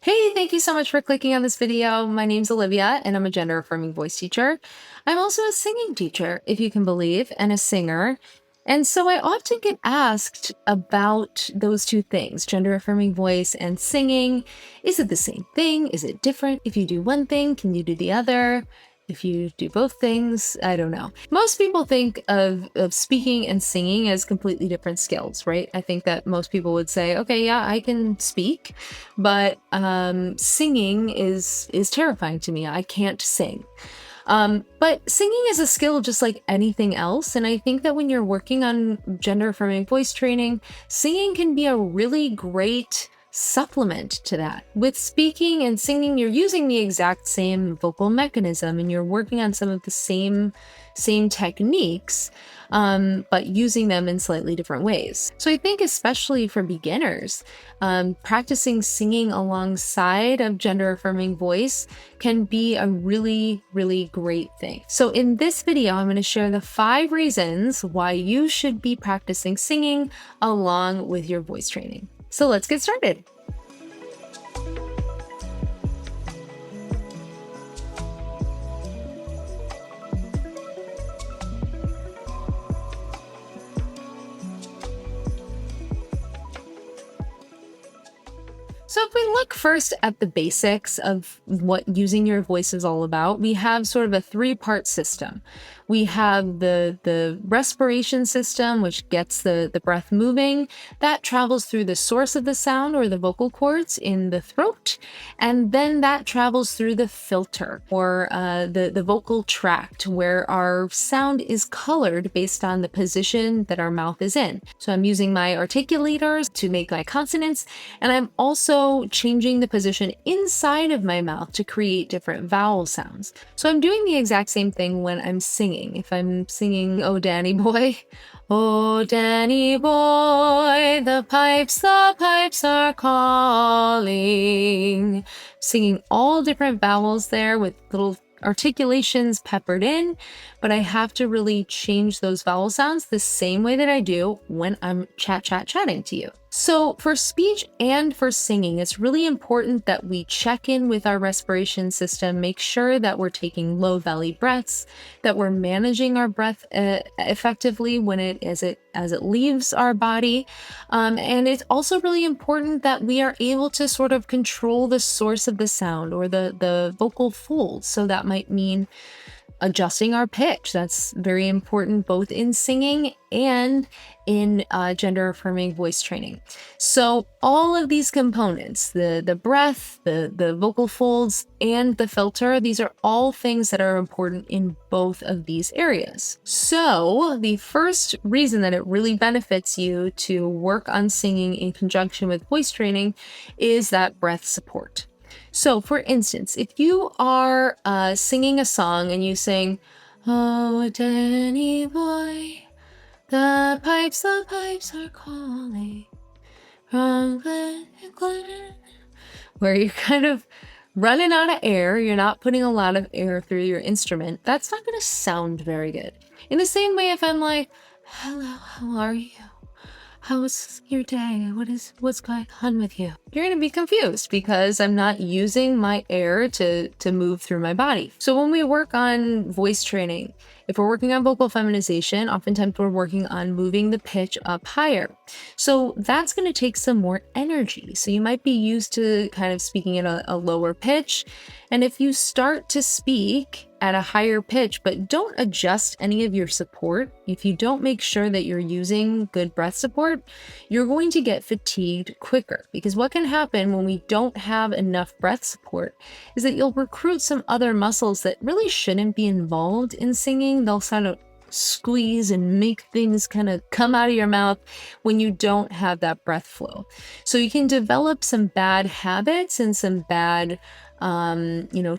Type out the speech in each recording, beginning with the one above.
Hey, thank you so much for clicking on this video. My name's Olivia, and I'm a gender affirming voice teacher. I'm also a singing teacher, if you can believe, and a singer. And so I often get asked about those two things, gender affirming voice and singing. Is it the same thing? Is it different? If you do one thing, can you do the other? If you do both things, I don't know. Most people think of speaking and singing as completely different skills, right? I think that most people would say, okay, yeah, I can speak, but singing is terrifying to me. I can't sing. But singing is a skill just like anything else. And I think that when you're working on gender affirming voice training, singing can be a really great supplement to that. With speaking and singing, you're using the exact same vocal mechanism and you're working on some of the same techniques, but using them in slightly different ways. So I think especially for beginners, practicing singing alongside of gender affirming voice can be a really, really great thing. So in this video, I'm going to share the 5 reasons why you should be practicing singing along with your voice training. So let's get started. So if we look first at the basics of what using your voice is all about, we have sort of a 3-part system. We have the respiration system, which gets the breath moving. That travels through the source of the sound or the vocal cords in the throat. And then that travels through the filter or the vocal tract where our sound is colored based on the position that our mouth is in. So I'm using my articulators to make my consonants, and I'm also changing the position inside of my mouth to create different vowel sounds. So I'm doing the exact same thing when I'm singing. If I'm singing, "Oh, Danny boy," "Oh, Danny boy, the pipes are calling." Singing all different vowels there with little articulations peppered in, but I have to really change those vowel sounds the same way that I do when I'm chatting to you. So for speech and for singing, it's really important that we check in with our respiration system, make sure that we're taking low belly breaths, that we're managing our breath effectively when as it leaves our body. And it's also really important that we are able to sort of control the source of the sound or the vocal folds. So that might mean adjusting our pitch. That's very important both in singing and in gender affirming voice training. So all of these components, the breath, the vocal folds, and the filter, these are all things that are important in both of these areas. So the first reason that it really benefits you to work on singing in conjunction with voice training is that breath support. So for instance, if you are singing a song and you sing, "Oh, Danny boy, the pipes are calling from Glen," where you're kind of running out of air, you're not putting a lot of air through your instrument, that's not going to sound very good. In the same way, if I'm like, "Hello, how are you? How was your day? What's going on with you?" You're going to be confused because I'm not using my air to move through my body. So when we work on voice training, if we're working on vocal feminization, oftentimes we're working on moving the pitch up higher. So that's going to take some more energy. So you might be used to kind of speaking at a lower pitch. And if you start to speak at a higher pitch, but don't adjust any of your support, if you don't make sure that you're using good breath support, you're going to get fatigued quicker. Because what can happen when we don't have enough breath support is that you'll recruit some other muscles that really shouldn't be involved in singing. They'll kind of squeeze and make things kind of come out of your mouth when you don't have that breath flow. So you can develop some bad habits and some bad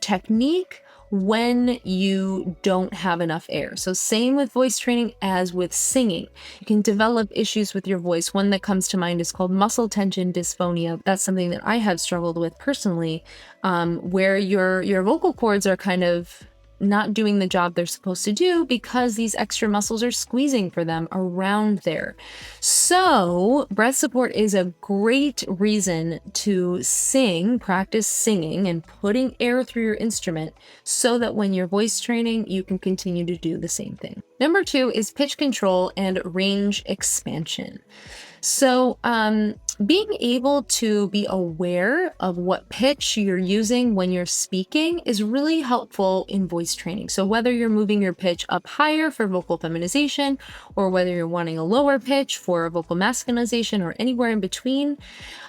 technique when you don't have enough air. So same with voice training as with singing. You can develop issues with your voice. One that comes to mind is called muscle tension dysphonia. That's something that I have struggled with personally, where your vocal cords are kind of not doing the job they're supposed to do because these extra muscles are squeezing for them around there. So breath support is a great reason to practice singing and putting air through your instrument so that when you're voice training, you can continue to do the same thing. Number 2 is pitch control and range expansion. So, being able to be aware of what pitch you're using when you're speaking is really helpful in voice training. So whether you're moving your pitch up higher for vocal feminization, or whether you're wanting a lower pitch for vocal masculinization, or anywhere in between,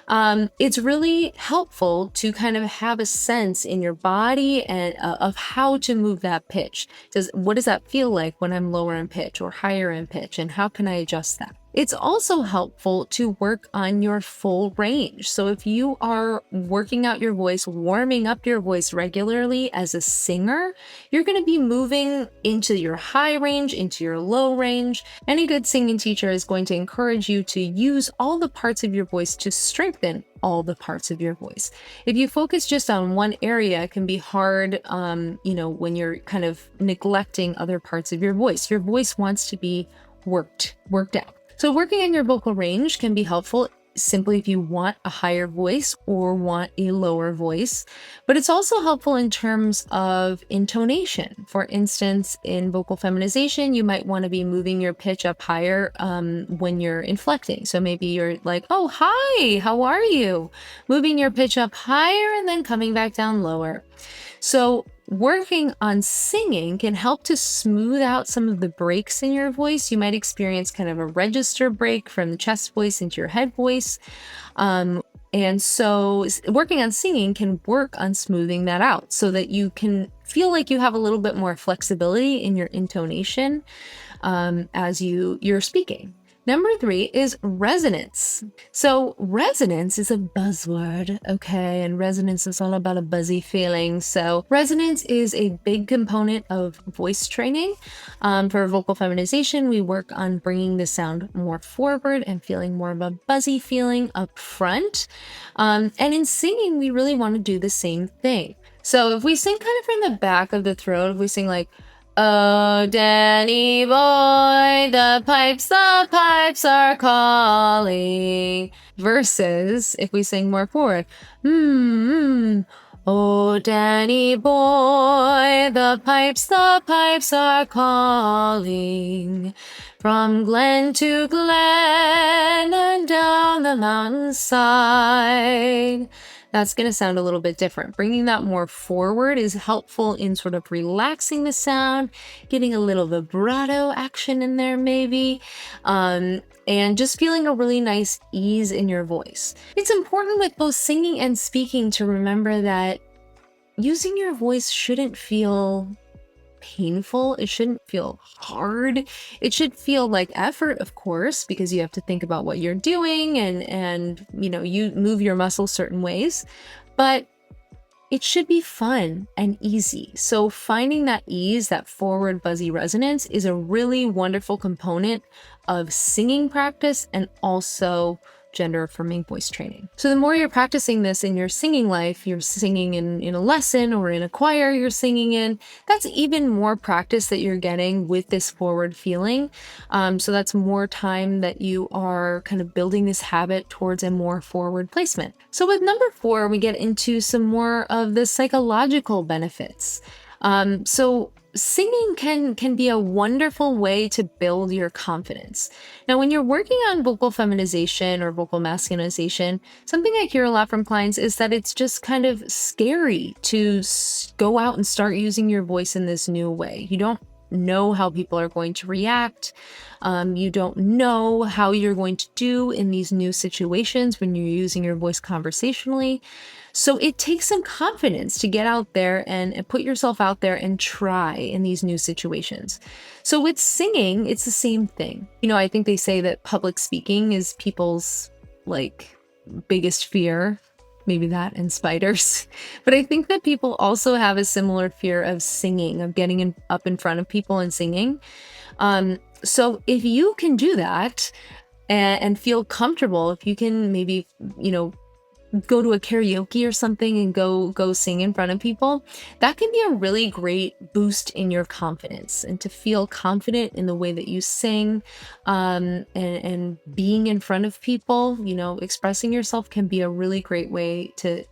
it's really helpful to kind of have a sense in your body and of how to move that pitch. What does that feel like when I'm lower in pitch or higher in pitch, and how can I adjust that? It's also helpful to work on your full range. So if you are working out your voice, warming up your voice regularly as a singer, you're going to be moving into your high range, into your low range. Any good singing teacher is going to encourage you to use all the parts of your voice to strengthen all the parts of your voice. If you focus just on one area, it can be hard, when you're kind of neglecting other parts of your voice. Your voice wants to be worked out. So working on your vocal range can be helpful simply if you want a higher voice or want a lower voice, but it's also helpful in terms of intonation. For instance, in vocal feminization, you might want to be moving your pitch up higher when you're inflecting. So maybe you're like, oh, hi, how are you? Moving your pitch up higher and then coming back down lower. So working on singing can help to smooth out some of the breaks in your voice. You might experience kind of a register break from the chest voice into your head voice. And so working on singing can work on smoothing that out so that you can feel like you have a little bit more flexibility in your intonation as you're speaking. Number 3 is resonance. So resonance is a buzzword, okay? And resonance is all about a buzzy feeling. So resonance is a big component of voice training. For vocal feminization, we work on bringing the sound more forward and feeling more of a buzzy feeling up front. And in singing, we really want to do the same thing. So if we sing kind of from the back of the throat, if we sing like, oh, Danny boy, the pipes are calling. Versus if we sing more forward, oh, Danny boy, the pipes are calling. From glen to glen and down the mountainside. That's going to sound a little bit different. Bringing that more forward is helpful in sort of relaxing the sound, getting a little vibrato action in there maybe, and just feeling a really nice ease in your voice. It's important with both singing and speaking to remember that using your voice shouldn't feel painful. It shouldn't feel hard. It should feel like effort, of course, because you have to think about what you're doing and you move your muscles certain ways, but it should be fun and easy. So finding that ease, that forward buzzy resonance is a really wonderful component of singing practice and also gender affirming voice training. So the more you're practicing this in your singing life, you're singing in a lesson or in a choir you're singing in, that's even more practice that you're getting with this forward feeling. So that's more time that you are kind of building this habit towards a more forward placement. So with number 4, we get into some more of the psychological benefits. So singing can be a wonderful way to build your confidence. Now, when you're working on vocal feminization or vocal masculinization, something I hear a lot from clients is that it's just kind of scary to go out and start using your voice in this new way. You don't know how people are going to react. You don't know how you're going to do in these new situations when you're using your voice conversationally. So it takes some confidence to get out there and put yourself out there and try in these new situations. So with singing, it's the same thing. I think they say that public speaking is people's biggest fear. Maybe that and spiders. But I think that people also have a similar fear of singing, of getting up in front of people and singing. So if you can do that and feel comfortable, if you can maybe, go to a karaoke or something and go sing in front of people, that can be a really great boost in your confidence, and to feel confident in the way that you sing, and being in front of people, expressing yourself can be a really great way to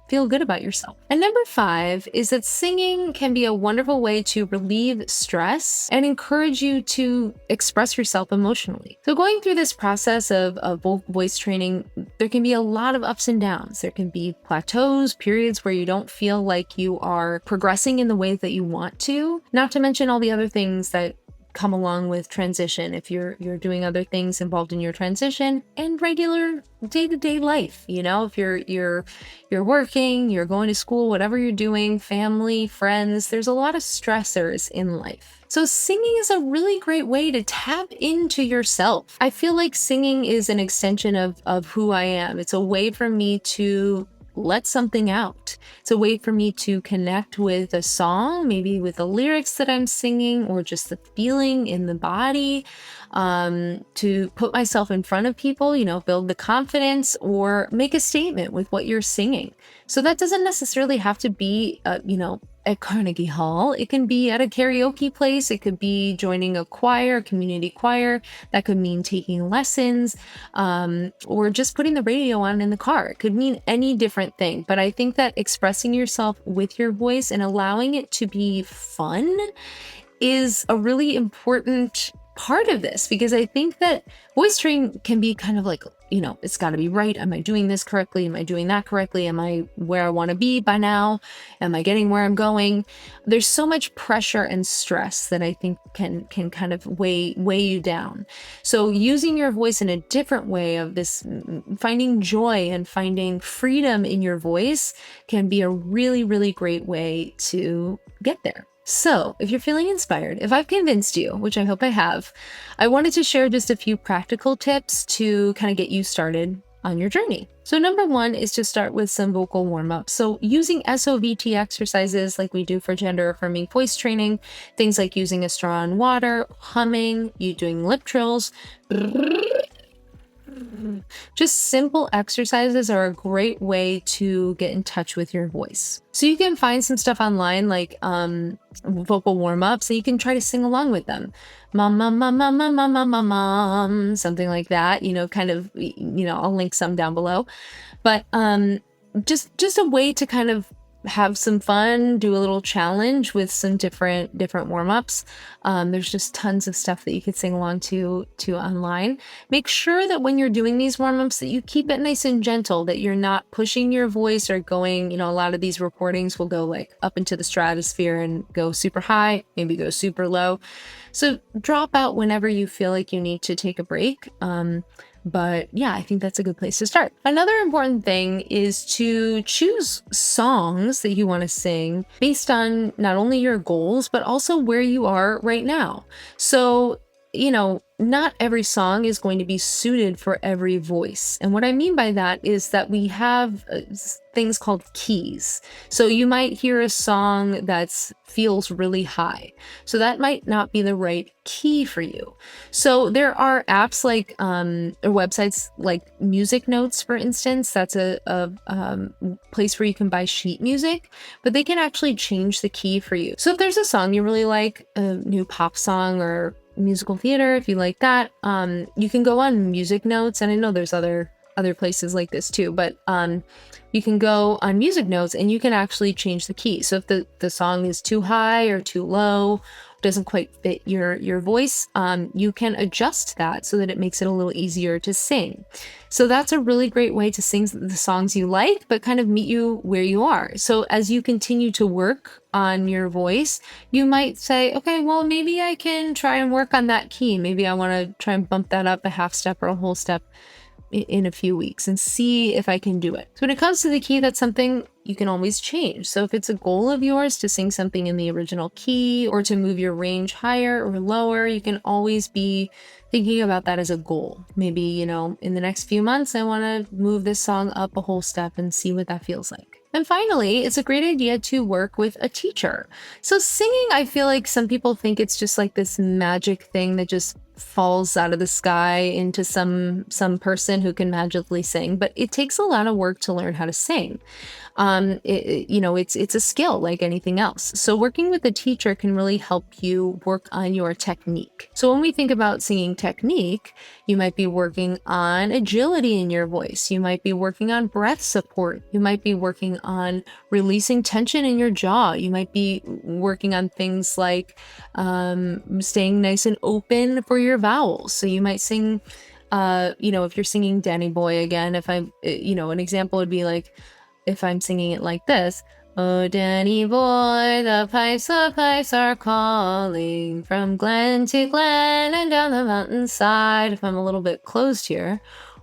feel good about yourself. And number 5 is that singing can be a wonderful way to relieve stress and encourage you to express yourself emotionally. So going through this process of voice training, there can be a lot of ups and downs. There can be plateaus, periods where you don't feel like you are progressing in the ways that you want to, not to mention all the other things that come along with transition, if you're doing other things involved in your transition, and regular day-to-day life. If you're working, you're going to school, whatever you're doing, family, friends, there's a lot of stressors in life. So singing is a really great way to tap into yourself. I feel like singing is an extension of who I am. It's a way for me to let something out. It's a way for me to connect with a song, maybe with the lyrics that I'm singing, or just the feeling in the body, to put myself in front of people, build the confidence, or make a statement with what you're singing. So that doesn't necessarily have to be, at Carnegie Hall. It can be at a karaoke place. It could be joining a choir, a community choir. That could mean taking lessons, or just putting the radio on in the car. It could mean any different thing. But I think that expressing yourself with your voice and allowing it to be fun is a really important part of this, because I think that voice training can be kind of like, it's got to be right. Am I doing this correctly? Am I doing that correctly? Am I where I want to be by now? Am I getting where I'm going? There's so much pressure and stress that I think can kind of weigh you down. So using your voice in a different way, of this, finding joy and finding freedom in your voice, can be a really, really great way to get there. So if you're feeling inspired, if I've convinced you, which I hope I have, I wanted to share just a few practical tips to kind of get you started on your journey. So number 1 is to start with some vocal warm-ups. So using SOVT exercises like we do for gender affirming voice training, things like using a straw in water, humming, you doing lip trills. Just simple exercises are a great way to get in touch with your voice. So you can find some stuff online like vocal warm-ups, and you can try to sing along with them. Mom, mom, mom, mom, mom, mom, mom, mom, mom, something like that. I'll link some down below. But just a way to kind of have some fun, do a little challenge with some different warm-ups. There's just tons of stuff that you could sing along to online. Make sure that when you're doing these warm-ups that you keep it nice and gentle, that you're not pushing your voice or going, a lot of these recordings will go like up into the stratosphere and go super high, maybe go super low. So drop out whenever you feel like you need to take a break. But yeah, I think that's a good place to start. Another important thing is to choose songs that you want to sing based on not only your goals, but also where you are right now. So, not every song is going to be suited for every voice. And what I mean by that is that we have things called keys. So you might hear a song that feels really high. So that might not be the right key for you. So there are apps like, or websites like Music Notes, for instance. That's a place where you can buy sheet music, but they can actually change the key for you. So if there's a song you really like, a new pop song or musical theater, if you like that, you can go on Music Notes, and I know there's other places like this too, but you can go on Music Notes and you can actually change the key. So if the song is too high or too low, doesn't quite fit your voice, you can adjust that so that it makes it a little easier to sing. So that's a really great way to sing the songs you like, but kind of meet you where you are. So as you continue to work on your voice, you might say, okay, well, maybe I can try and work on that key. Maybe I want to try and bump that up a half step or a whole step in a few weeks and see if I can do it. So when it comes to the key, that's something you can always change. So if it's a goal of yours to sing something in the original key or to move your range higher or lower, you can always be thinking about that as a goal. Maybe, in the next few months, I want to move this song up a whole step and see what that feels like. And finally, it's a great idea to work with a teacher. So singing, I feel like some people think it's just like this magic thing that just falls out of the sky into some person who can magically sing, but it takes a lot of work to learn how to sing. It's a skill like anything else. So working with a teacher can really help you work on your technique. So when we think about singing technique, you might be working on agility in your voice. You might be working on breath support. You might be working on releasing tension in your jaw. You might be working on things like staying nice and open for your vowels. So you might sing, if you're singing Danny Boy again, an example would be like, if I'm singing it like this, oh, Danny boy, the pipes are calling from glen to glen and down the mountainside. If I'm a little bit closed here,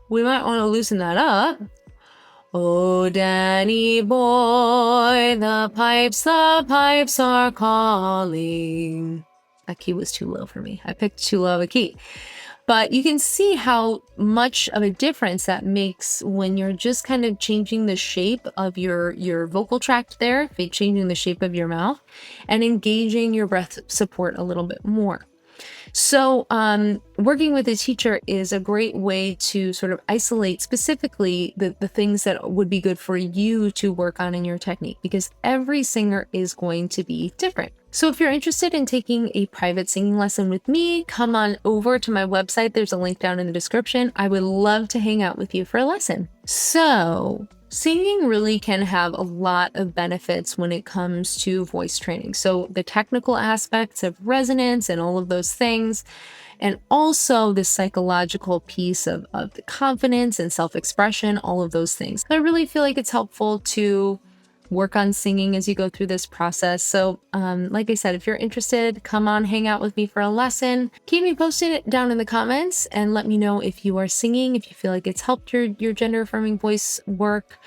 we might want to loosen that up. Oh, Danny boy, the pipes are calling. That key was too low for me. I picked too low of a key. But you can see how much of a difference that makes when you're just kind of changing the shape of your vocal tract there, changing the shape of your mouth, and engaging your breath support a little bit more. So working with a teacher is a great way to sort of isolate specifically the things that would be good for you to work on in your technique, because every singer is going to be different. So if you're interested in taking a private singing lesson with me, come on over to my website. There's a link down in the description. I would love to hang out with you for a lesson. So singing really can have a lot of benefits when it comes to voice training. So the technical aspects of resonance and all of those things, and also the psychological piece of the confidence and self-expression, all of those things. I really feel like it's helpful to work on singing as you go through this process. So like I said, if you're interested, come on, hang out with me for a lesson. Keep me posted down in the comments and let me know if you are singing, if you feel like it's helped your gender affirming voice work.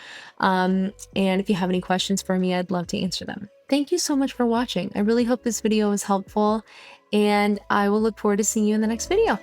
And if you have any questions for me, I'd love to answer them. Thank you so much for watching. I really hope this video was helpful, and I will look forward to seeing you in the next video.